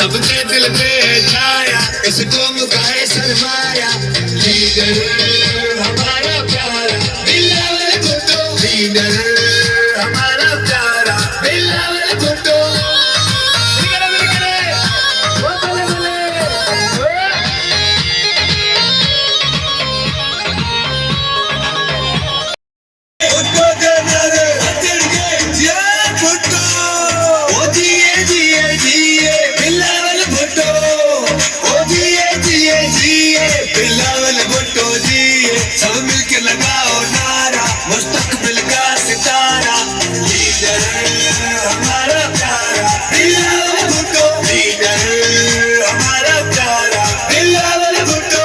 सबके दिल पे छाया, इस कौम का है सरमाया। लीडर हमारा प्यारा बिलावल भुट्टो, लीडर हमारा प्यारा बिलावल भुट्टो। सब मिलके लगाओ नारा, मुस्तकबिल का सितारा। लीडर हमारा प्यारा बिलावल भुट्टो, लीडर हमारा प्यारा बिलावल भुट्टो।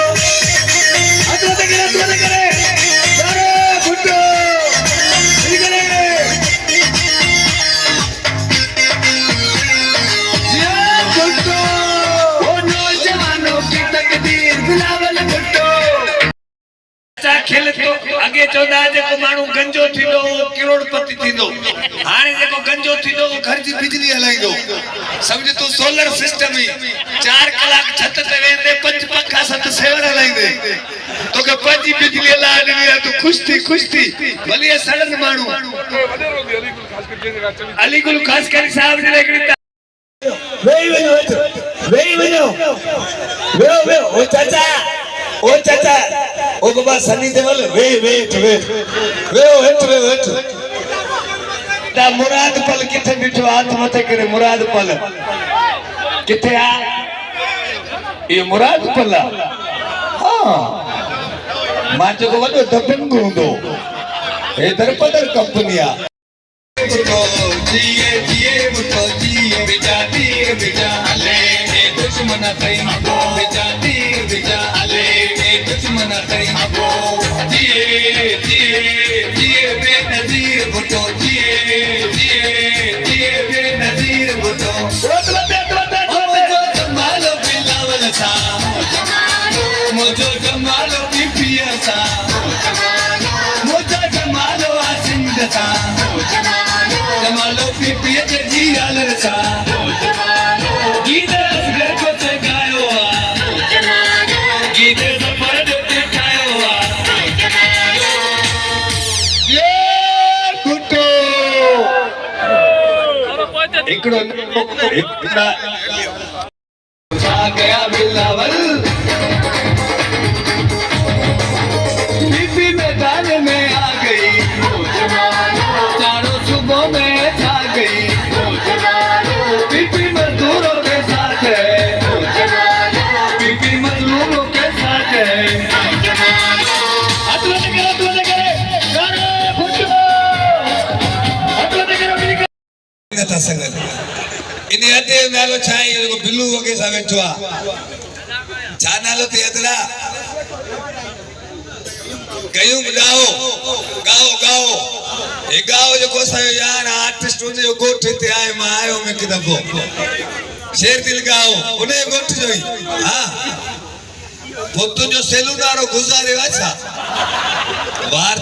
भुट्टो नौजवानों की तकदीर बिलावल भुट्टो। खेल तो अगे चौदा जेको मानू गंजो थींदो करोड़पति थींदो, हाणे जेको गंजो थींदो घर जी बिजली हलाइंदो। समझ तू सोलर सिस्टम ही 4 कलाक छत ते वेंदे 5 पंखा 7 सेवर हलाइंदे, तोके 5 बिजली हला ॾिनी तू खुश थी भली सड़न मानू। अलीगुल खास कर साहब जे हिकड़ी वेई वञो वे ओ चाचा ओ बाबा सनी देवल वेट दा मुराद पल किथे बिठो, हाथ मथे करे मुराद पल किथे आ? ये मुराद पल हां मां जो वडो दबिंग हुंदो ए दरपदर कंपनी आ। जिए बुतो जिए बेटा तीर बेटा हले ए दुश्मन कई बेटा तीर बेटा हले ए दुश्मन कई जिए बेनजीर बुतो जिए बेनजीर बुतो। मुझो जमालो बिलावल सा, मुझो जमालो पीपिया सा, मुझो जमालो आसिंद सा, जमालो पीपिया जे जीराल सा। गीत घर को ते गायो आ, गीत सफर ते गायो आ। ये भुट्टो एकड़ो एकड़ा आ गया बिलावल पीपी मैदान में आ गई, चारों सुबह में छा गई। पीपी मजदूरों के साथ है, पीपी मजलूमों के साथ है। इन अदे नालो छाई जो बिल्लू वगे सा वेठो आ, छा नालो ते अदरा गयो गाओ ए गाओ जो कोसा यार आर्टिस्ट ने जो गोठ ते आए मा आयो में कि दबो शेर दिल गाओ उने गोठ जोई। हां वो तो जो सेलुनारो गुजारे वाचा वार